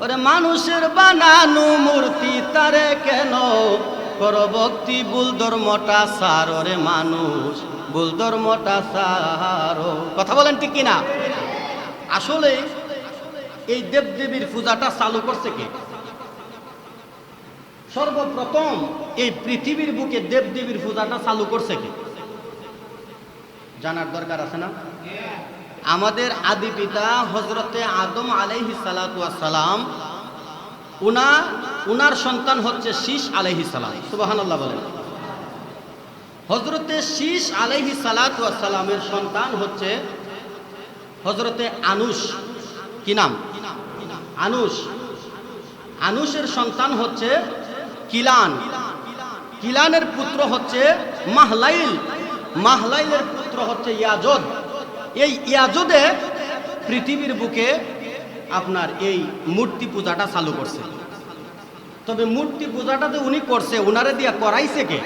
ওরে মানুষের বানানো মূর্তি তারে কেন কর ভক্তি ভুল ধর্মটা সার। ওরে মানুষ ভুল ধর্মটা সার। কথা বলেন ঠিক কিনা? আসলে এই দেবদেবীর পূজাটা চালু করছে কে? সর্বপ্রথম এই পৃথিবীর বুকে দেবদেবীর পূজাটা চালু করছে কে? জানার দরকার আছে না? আমাদের আদি পিতা হযরতে আদম আলাইহিস সালাতু ওয়াস সালাম, উনার সন্তান হচ্ছে শীস আলাইহিস সালাম। সুবহানাল্লাহ বলেন। হযরতে শীস আলাইহিস সালাতু ওয়াস সালামের সন্তান হচ্ছে হযরতে আনুশ। কি নাম? আনুশ। আনুশের সন্তান হচ্ছে কিলান। কিলানের পুত্র হচ্ছে মাহলাইল। মাহলাইলের পুত্র হচ্ছে ইয়াজদ। এই ইয়াজদে পৃথিবীর বুকে আপনার এই মূর্তি পূজাটা চালু করছে। তবে মূর্তি পূজাটা যে উনি করছে, উনারে দিয়া করাইছে কে?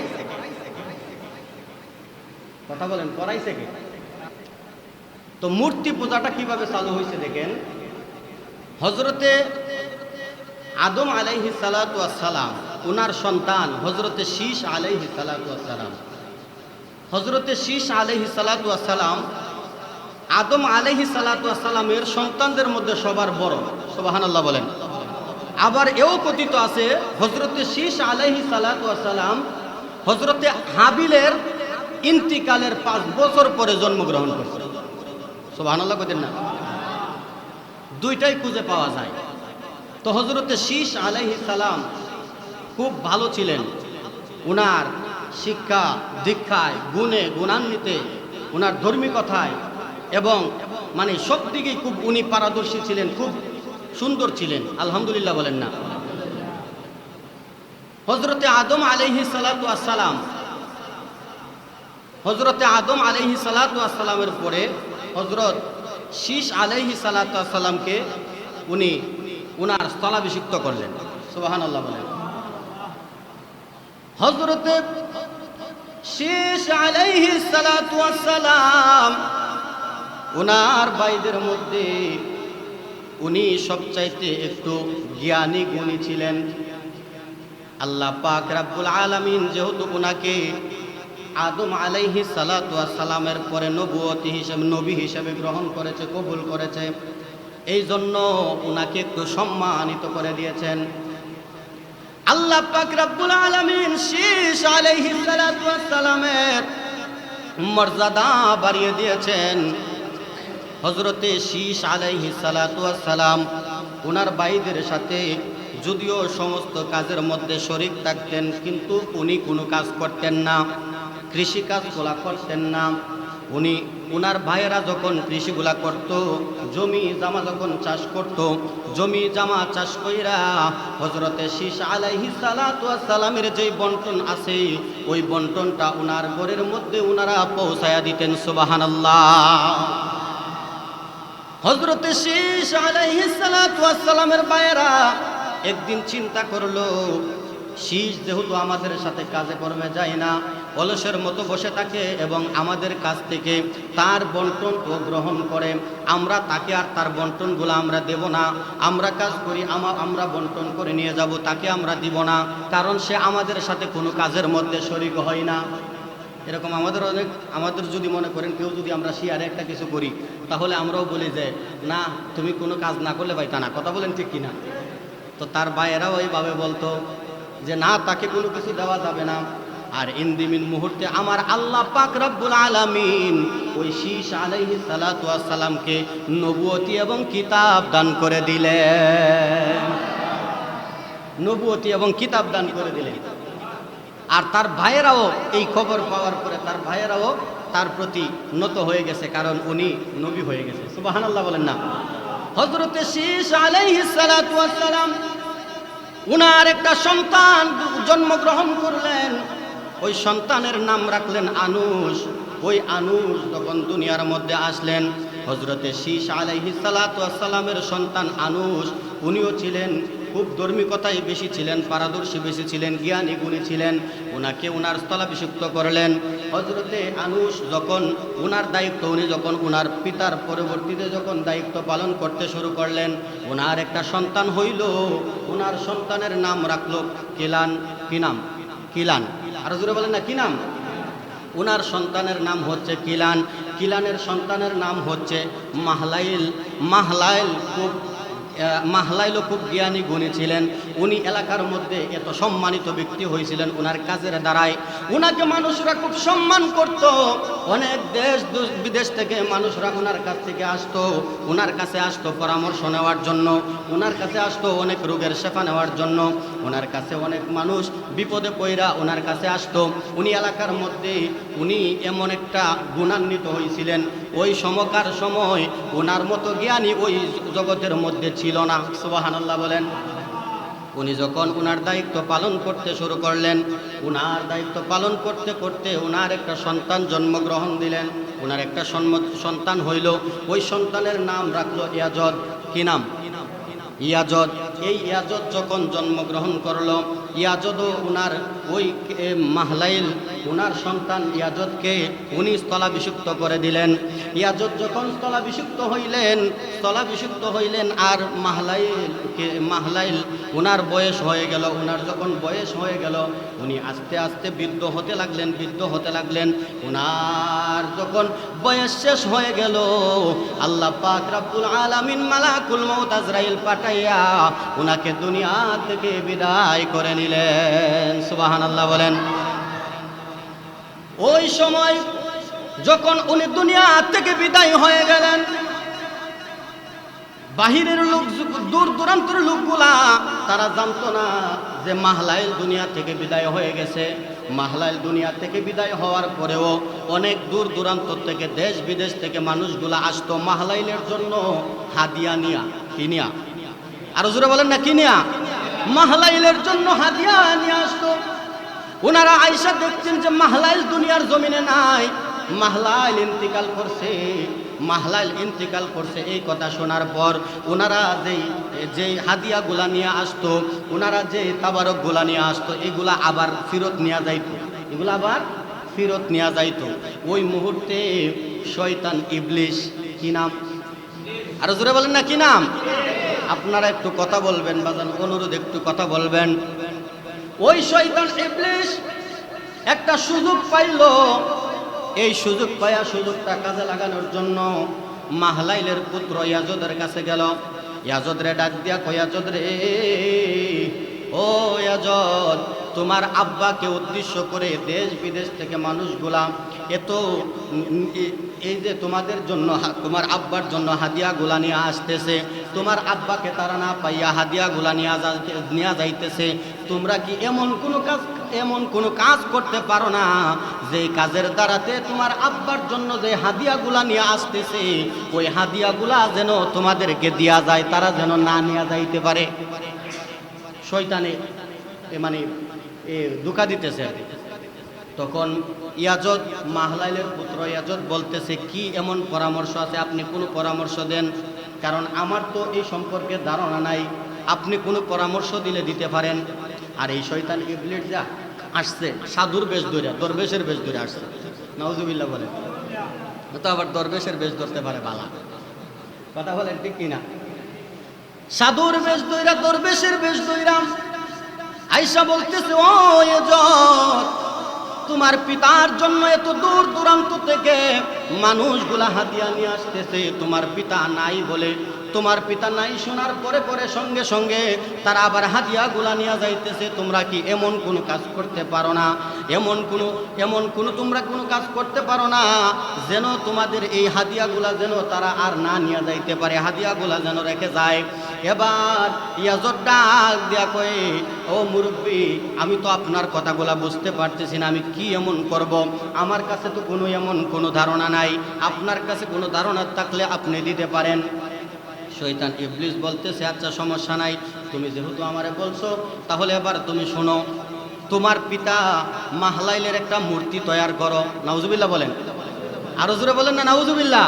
কথা বলেন, করাইছে কে? তো মূর্তি পূজাটা কিভাবে চালু হয়েছে দেখেন। হযরতে আদম আলাইহিস সালাতু ওয়াস সালাম, উনার সন্তান হযরতে শীস আলাইহিস সালাতু ওয়াস সালাম। হযরতে শীস আলাইহিস সালাতু ওয়াস সালাম আদম আলাইহিস সালাতু ওয়াস সালামের সন্তানদের মধ্যে সবার বড়। সুবহানাল্লাহ বলেন। আবার এও কথিত আছে হযরতে শীস আলাইহিস সালাতু ওয়াস সালাম হযরতে হাবিলের ইন্তিকালের 5 বছর পরে জন্মগ্রহণ করেছে। সুবহানাল্লাহ কইতেন না? দুইটাই খুঁজে পাওয়া যায়। তো হযরতে শীস আলাইহিস সালাম খুব ভালো ছিলেন। উনার শিক্ষা দীক্ষায়, গুণে গুণান্বিতে, উনার ধর্মীকথায় এবং মানে সব দিকেই খুব উনি পারদর্শী ছিলেন, খুব সুন্দর ছিলেন। আলহামদুলিল্লাহ বলেন না? হযরতে আদম আলাইহিস সালাতু ওয়াস সালাম, হযরতে আদম আলাইহিস সালাতু ওয়াস সালামের পরে হযরত শীস আলাইহিস সালাতু ওয়াস সালামকে উনি উনার স্থলাভিষিক্ত করলেন। সুবহানাল্লাহ বলেন। হযরতে শীস আলাইহিস সালাতু ওয়াস সালাম উনার ভাইদের মধ্যে উনি সবচাইতে একটু জ্ঞানী গুণী ছিলেন। আল্লাহ পাক রব্বুল আলামিন যেহেতু উনাকে আদম আলাইহিস সালাতু ওয়াস সালামের পরে নবুয়তি হিসেবে, নবী হিসেবে গ্রহণ করেছে, কবুল করেছে, এই জন্য উনাকে একটু সম্মানিত করে দিয়েছেন। আল্লাহ পাক রব্বুল আলামিন শীস আলাইহিস সালাতু ওয়াস সালামের মর্যাদা বাড়িয়ে দিয়েছেন। হযরতে শীস আলাইহিস সালাতু ওয়াস সালাম উনার ভাইদের সাথে যদিও সমস্ত কাজের মধ্যে শরীক থাকতেন, কিন্তু উনি কোনো কাজ করতেন না, কৃষি কাজগুলা করতেন না। উনি উনার ভাইয়েরা যখন কৃষিগুলা করত, জমি জামা যখন চাষ করত, জমি জামা চাষ কইরা হযরতে শীস আলাইহিস সালাতু ওয়াস সালামের যেই বন্টন আছে, ওই বন্টনটা উনার ঘরের মধ্যে উনারা পৌঁছায়া দিতেন। সুবহানাল্লাহ। হযরতে শীস আলাইহিস সালাতু ওয়াস সালামের ভাইয়েরা একদিন চিন্তা করলো, শীস যেহেতু আমাদের সাথে কাজে কর্মে যায় না, অলসের মতো বসে থাকে এবং আমাদের কাছ থেকে তার বন্টন ও গ্রহণ করে, আমরা তাকে আর তার বন্টনগুলো আমরা দেব না। আমরা কাজ করি, আমরা বন্টন করে নিয়ে যাব, তাকে আমরা দিব না, কারণ সে আমাদের সাথে কোনো কাজের মধ্যে শরীক হয় না। এরকম আমাদের যদি মনে করেন কেউ যদি আমরা শেয়ারে একটা কিছু করি, তাহলে আমরাও বলি যে না, তুমি কোনো কাজ না করলে পাইতা না। কথা বলেন ঠিক কিনা? তো তার ভাইয়েরাও এইভাবে বলতো যে না, তাকে কোনো কিছু দেওয়া যাবে না। আর ইন্দিমিন মুহূর্তে আমার আল্লাহ পাক রব্বুল আলামিন ওই শীস আলাইহিস সালাতু ওয়াস সালামকে নবুয়তি এবং কিতাব দান করে দিলেন। নবুয়তি এবং কিতাব দান করে দিলেন। আর তার ভাইয়েরাও এই খবর পাওয়ার পরে তার ভাইয়েরাও তার প্রতি নত হয়ে গেছে, কারণ উনি নবী হয়ে গেছে। সুবহানাল্লাহ বলেন না? হযরতে শীস আলাইহিস সালাতু ওয়াস সালাম উনার একটা সন্তান জন্মগ্রহণ করলেন। ওই সন্তানের নাম রাখলেন আনুশ। ওই আনুশ যখন দুনিয়ার মধ্যে আসলেন, হযরতে শীস আলাইহিস সালাতু ওয়াস সালামের সন্তান আনুশ, উনিও ছিলেন খুব ধার্মিকতায় বেশি ছিলেন, পারদর্শী বেশি ছিলেন, জ্ঞানী গুণী ছিলেন। উনাকে উনার স্থলাভিষিক্ত করলেন। হযরতে আনুস যখন উনার দায়িত্ব উনি যখন উনার পিতার পরবর্তীতে যখন দায়িত্ব পালন করতে শুরু করলেন, উনার একটা সন্তান হইল। উনার সন্তানের নাম রাখলো কিলান। কি নাম? কিলান। আরো জোরে বলেন না, কি নাম? উনার সন্তানের নাম হচ্ছে কিলান। কিলানের সন্তানের নাম হচ্ছে মাহলাইল। মাহলাইল খুব জ্ঞানী গুণী ছিলেন। উনি এলাকার মধ্যে এত সম্মানিত ব্যক্তি হয়েছিলেন উনার কাজের দ্বারায়। উনাকে মানুষরা খুব সম্মান করত। অনেক দেশ বিদেশ থেকে মানুষরা উনার কাছ থেকে আসতো, উনার কাছে আসতো পরামর্শ নেওয়ার জন্য, উনার কাছে আসতো অনেক রোগের শেফা নেওয়ার জন্য। ওনার কাছে অনেক মানুষ বিপদে পইরা ওনার কাছে আসতো। উনি এলাকার মধ্যে উনি এমন একটা গুণান্বিত হয়েছিলেন, ওই সমকার সময় ওনার মতো জ্ঞানী ওই জগতের মধ্যে ছিল না। সুবহানাল্লাহ বলেন। উনি যখন উনার দায়িত্ব পালন করতে শুরু করলেন, উনার দায়িত্ব পালন করতে করতে উনার একটা সন্তান জন্মগ্রহণ দিলেন। উনার একটা সন্তান হইল। ওই সন্তানের নাম রাখলো ইয়াজদ। কি নাম? ইয়াজদ। এই ইয়াজদ যখন জন্মগ্রহণ করলো, ইয়াজদও উনার ওই মাহলাইল উনার সন্তান ইয়াজদকে উনি স্থলাভিষিক্ত করে দিলেন। ইয়াজদ যখন স্থলাভিষিক্ত হইলেন আর মাহলাইল উনার বয়স হয়ে গেল। উনার যখন বয়স হয়ে গেল, উনি আস্তে আস্তে বৃদ্ধ হতে লাগলেন। উনার যখন বয়স শেষ হয়ে গেল, আল্লাহ পাক রব্বুল আলামিন মালাকুল মউত আজরাইল পাঠাইয়া উনাকে দুনিয়া থেকে বিদায় করে নিলেন। সুবহানাল্লাহ বলেন। ওই সময় যখন উনি দুনিয়া থেকে বিদায় হয়ে গেলেন, বাহিরের লোক, দূর দূরান্তের লোকগুলা তারা জানতো না যে মাহলাইল দুনিয়া থেকে বিদায় হয়ে গেছে। মাহলাইল দুনিয়া থেকে বিদায় হওয়ার পরেও অনেক দূর দূরান্ত থেকে দেশ বিদেশ থেকে মানুষগুলা আসতো মাহলাইলের জন্য হাদিয়া নিয়া। কিনিয়া? আরো জোরে বলেন না, কিনিয়া? মাহলাইলের জন্য হাদিয়া নিয়ে আসতো। ওনারা আয়েশা দেখছেন যে মাহলাইল দুনিয়ার জমিনে নাই, মাহলাইল ইন্তিকাল করছে। এই কথা শোনার পর ওনারা যেই হাদিয়াগুলা নিয়ে আসতো, ওনারা যে তাবারকগুলা নিয়ে আসতো, এগুলা আবার ফেরত নিয়ে যাইতো। ওই মুহূর্তে শয়তান ইবলিস। কি নাম? আরো জোরে বলেন না, কি নাম? আপনারা একটু কথা বলবেন বাজান, অনুরোধ একটু কথা বলবেন। ওই শয়তান ইবলিস একটা সুযোগ পাইল। এই সুযোগ পায়া সুযোগটা কাজে লাগানোর জন্য মাহলাইলের পুত্র ইয়াজদের কাছে গেল। ইয়াজদ রে ডাক দিয়া কয়, ইয়াজদ রে, ও ইয়াজদ, তোমার আব্বাকে উদ্দেশ্য করে দেশ বিদেশ থেকে মানুষগুলা এত এই যে তোমাদের জন্য, তোমার আব্বার জন্য হাদিয়াগুলা নিয়ে আসতেছে, তোমার আব্বাকে তারা না পাইয়া হাদিয়াগুলা নিয়ে যাইতেছে। তোমরা কি এমন কোনো কাজ করতে পারো না যে কাজের দ্বারাতে তোমার আব্বার জন্য যে হাদিয়াগুলা নিয়ে আসতেছে, ওই হাদিয়াগুলা যেন তোমাদেরকে দেয়া যায়, তারা যেন না নিয়ে যাইতে পারে? শয়তানে মানে ধোঁকা দিতেছে। তখন ইয়াজদ, মাহলাইলের পুত্র ইয়াজদ বলতেছে, কি এমন পরামর্শ আছে? আপনি কোনো পরামর্শ দেন, কারণ আমার তো এই সম্পর্কে ধারণা নাই। আপনি কোনো পরামর্শ দিতে পারেন। আর এই শয়তান ইবলিস যা আসছে সাধুর বেশ ধরে, দরবেশের বেশ ধরে আসছে। নাউজুবিল্লাহ বলেন। তো আবার দরবেশের বেশ ধরতে পারে বালা, কথা বলেন ঠিক কিনা? সাধুর বেশ ধইরা, দরবেশের বেশ ধইরা আয়েশা বলতেছে, ও ইয়াজদ, তোমার পিতার জন্য এত দূর দূরান্ত থেকে মানুষগুলা হাদিয়া নিয়ে আসতেছে। তোমার পিতা নাই বলে, তোমার পিতা নাই শোনার পরে সঙ্গে সঙ্গে তারা আবার হাদিয়াগুলা নিয়ে যাইতেছে। তোমরা কি এমন কোনো কাজ করতে পারো না? তোমরা কোনো কাজ করতে পারো না যেন তোমাদের এই হাদিয়াগুলা যেন তারা আর না নিয়ে যাইতে পারে, হাদিয়াগুলা যেন রেখে যায়? এবার ইয়াজদ ডাক দিয়া কয়ে, ও মুরব্বী, আমি তো আপনার কথাগুলা বুঝতে পারতেছি না, আমি কি এমন করব? আমার কাছে তো এমন কোনো ধারণা নাই। আপনার কাছে কোনো ধারণা থাকলে আপনি দিতে পারেন। শয়তান ইবলিস বলতেছে, আচ্ছা সমস্যা নাই, তুমি যেহেতু আমারে বলছো, তাহলে এবার তুমি শোনো। তোমার পিতা মাহলাইলের একটা মূর্তি তৈরি করো। নাউজুবিল্লাহ বলেন। আরো জোরে বলেন না, নাউজুবিল্লাহ।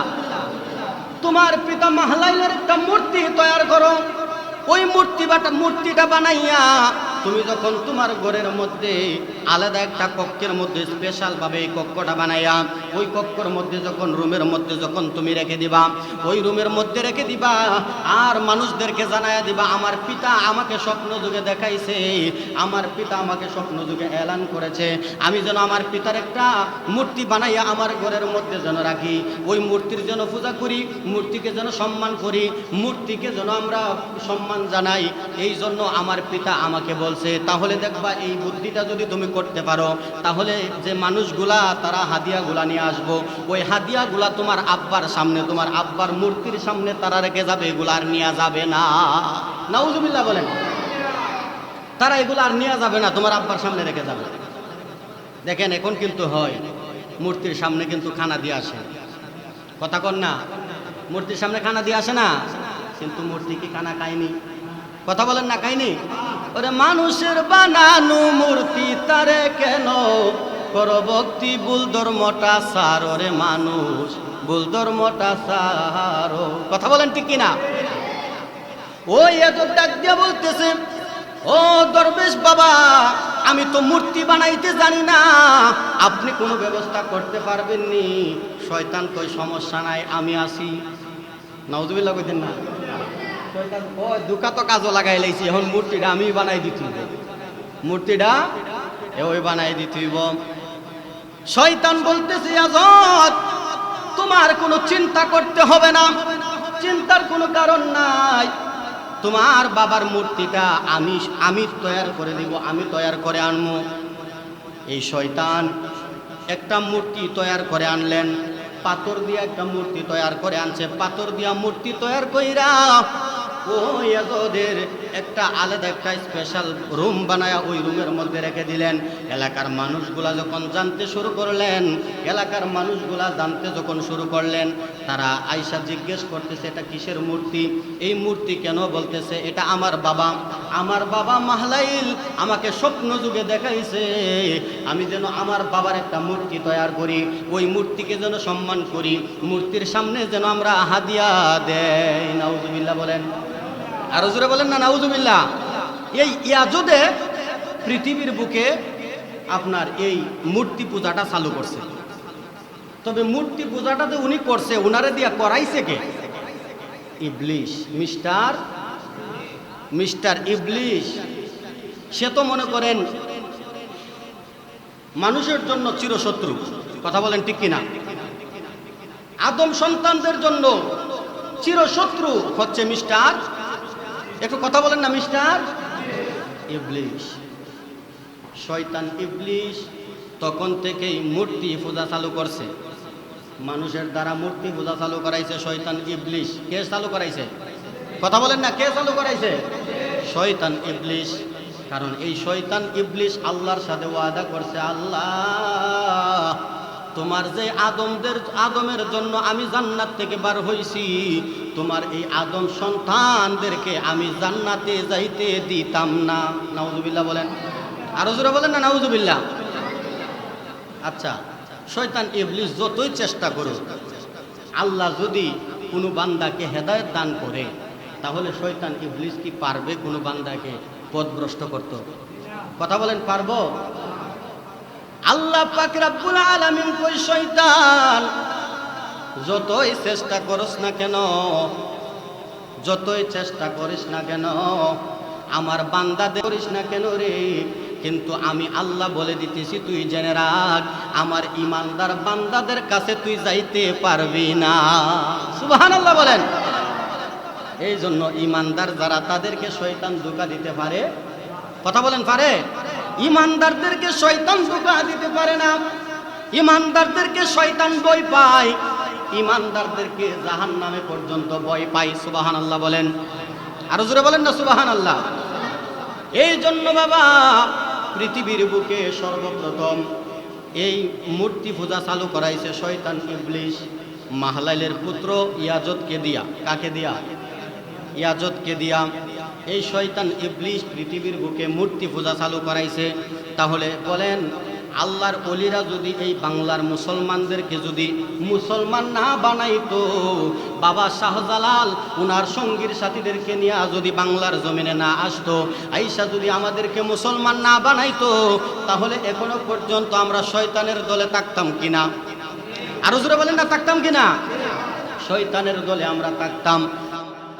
তোমার পিতা মাহলাইলের একটা মূর্তি তৈরি করো। ওই মূর্তিটা বানাইয়া তুমি যখন তোমার ঘরের মধ্যে আলাদা একটা কক্ষের মধ্যে স্পেশাল ভাবে এই কক্ষটা বানাইয়া ওই কক্ষের মধ্যে যখন রুমের মধ্যে যখন তুমি রেখে দিবা, ওই রুমের মধ্যে রেখে দিবা আর মানুষদেরকে জানাইয়া দিবা আমার পিতা আমাকে স্বপ্ন যুগে দেখাইছে, আমার পিতা আমাকে স্বপ্ন যুগে এলান করেছে আমি যেন আমার পিতার একটা মূর্তি বানাইয়া আমার ঘরের মধ্যে যেন রাখি, ওই মূর্তির যেন পূজা করি, মূর্তিকে যেন সম্মান করি, মূর্তিকে যেন আমরা সম্মান জানাই, এই জন্য আমার পিতা আমাকে বলছে। তাহলে দেখবা এই বুদ্ধিটা যদি তুমি করতে পারো তাহলে যে মানুষগুলা তারা হাদিয়াগুলা নিয়ে আসবো, ওই হাদিয়াগুলা তোমার আব্বার সামনে তোমার আব্বার মূর্তির সামনে তারা রেখে যাবে, এগুলা আর নেওয়া যাবে না। নাউজুবিল্লাহ বলেন। তারা এগুলো আর নেওয়া যাবে না, তোমার আব্বার সামনে রেখে যাবে। দেখেন এখন কিন্তু হয় মূর্তির সামনে কিন্তু খানা দিয়ে আসে, কথা কন না, মূর্তির সামনে খানা দিয়ে আসে না, কিন্তু মূর্তি কি খানা খায়নি? কথা বলেন না, খায়নি? ওরে মানুষের বানানো মূর্তি তারে কেন কর ভক্তি ভুল ধর্মটা সার, ওরে মানুষ ভুল ধর্মটা সার। কথা বলেন ঠিক কিনা? ওই এত ডাক দিয়ে বলতেছে ও দরবেশ বাবা আমি তো মূর্তি বানাইতে জানি না, আপনি কোনো ব্যবস্থা করতে পারবেন নি? শয়তান কই সমস্যা নাই আমি আসি। নাউজুবিল্লাহ কইতেন না? শয়তান কয় দুকা তো কাজও লাগাই লাইছি, এখন মূর্তিটা আমি বানাই দিতে হইব, মূর্তিটা ওই বানাই দিতে হইব। শয়তান বলতেছে আজত তোমার কোনো চিন্তা করতে হবে না, চিন্তার কোনো কারণ নাই, তোমার বাবার মূর্তিটা আমি তৈরি করে দিব, আমি তৈরি করে আনবো। এই শয়তান একটা মূর্তি তৈরি করে আনলেন, পাথর দিয়ে একটা মূর্তি তৈরি করে আনছে, পাথর দিয়া মূর্তি তৈরি কইরা ওই এদের একটা আলাদা একটা স্পেশাল রুম বানায়া ওই রুমের মধ্যে রেখে দিলেন। এলাকার মানুষগুলা যখন জানতে শুরু করলেন, এলাকার মানুষগুলা জানতে যখন শুরু করলেন, তারা আয়সা জিজ্ঞেস করতেছে এটা কিসের মূর্তি, এই মূর্তি কেন? বলতেছে এটা আমার বাবা মাহলাইল আমাকে স্বপ্ন যুগে দেখাইছে আমি যেন আমার বাবার একটা মূর্তি তৈরি করি, ওই মূর্তিকে যেন সম্মান করি, মূর্তির সামনে যেন আমরা হাদিয়া দেই। নাউজুবিল্লাহ বলেন, আরো জোরে বলেন না নাউজুবিল্লাহ। এই ইয়াজুদে পৃথিবীর বুকে আপনার এই মূর্তি পূজাটা চালু করছে, তবে মূর্তি পূজাটাতে উনি করছে, উনারে দিয়া করাইছে কে? ইবলিশ, মিস্টার ইবলিশ। সে তো মনে করেন মানুষের জন্য চিরশত্রু, কথা বলেন ঠিক কিনা? আদম সন্তানদের জন্য চিরশত্রু হচ্ছে মিস্টার, একটু কথা বলেন না, মিস্টার ইবলিশ। শয়তান ইবলিশ তখন থেকেই মূর্তি পূজা চালু করছে, মানুষের দ্বারা মূর্তি পূজা চালু করাইছে শয়তান ইবলিশ। কে চালু করাইছে? কথা বলেন না, কে চালু করাইছে? শয়তান ইবলিশ। কারণ এই শয়তান ইবলিশ আল্লাহর সাথে ওয়াদা করছে, আল্লাহ তোমার যে আদমের জন্য আমি জান্নাত থেকে বার হইছি, তোমার এই আদম সন্তানদেরকে আমি জান্নাতে যাইতে দিতাম না। নাউজুবিল্লাহ বলেন, আরো জোরে বলেন না নাউজুবিল্লাহ। আচ্ছা, শয়তান ইবলিশ যতই চেষ্টা করুক, আল্লাহ যদি কোনো বান্দাকে হেদায়েত দান করে, তাহলে শয়তান ইবলিশ কি পারবে কোনো বান্দাকে পথভ্রষ্ট করতে? কথা বলেন, পারবো? আল্লাহ পাক রব্বুল আলামিন কই শয়তান যতই চেষ্টা করিস না কেন, যতই চেষ্টা করিস না কেন, আমার বান্দাদের করিস না কেন রে, কিন্তু আমি আল্লাহ বলে দিতেছি তুই জেনে রাখ, আমার ইমানদার বান্দাদের কাছে তুই যাইতে পারবি না। সুবহানাল্লাহ বলেন। এই জন্য ইমানদার যারা তাদেরকে শয়তান ধোঁকা দিতে পারে, কথা বলেন পারে? ইমানদারদেরকে শয়তান ধোঁকা দিতে পারে না, ইমানদারদেরকে শয়তান ভয় পায়, ইমানদারদেরকে জাহান্নামে পর্যন্ত ভয় পায়। সুবহানাল্লাহ বলেন, আরো জোরে বলেন না সুবহানাল্লাহ। এই জন্য বাবা পৃথিবীর বুকে সর্বপ্রথম এই মূর্তি পূজা চালু করাইছে শয়তান ইবলিশ মাহলাইলের পুত্র ইয়াজদকে দিয়া। কাকে দিয়া? ইয়াজদকে দিয়া এই শয়তান ইবলিশ পৃথিবীর বুকে মূর্তি পূজা চালু করাইছে। তাহলে বলেন আল্লাহর ওলিরা যদি এই বাংলার মুসলমানদেরকে যদি মুসলমান না বানাইতো, বাবা শাহজালাল উনার সঙ্গীর সাথীদেরকে নিয়ে যদি বাংলার জমিনে না আসতো, আইসা যদি আমাদেরকে মুসলমান না বানাইতো, তাহলে এখনো পর্যন্ত আমরা শয়তানের দলে থাকতাম কিনা? আরো জোরে বলেন না, থাকতাম কিনা? শয়তানের দলে আমরা থাকতাম।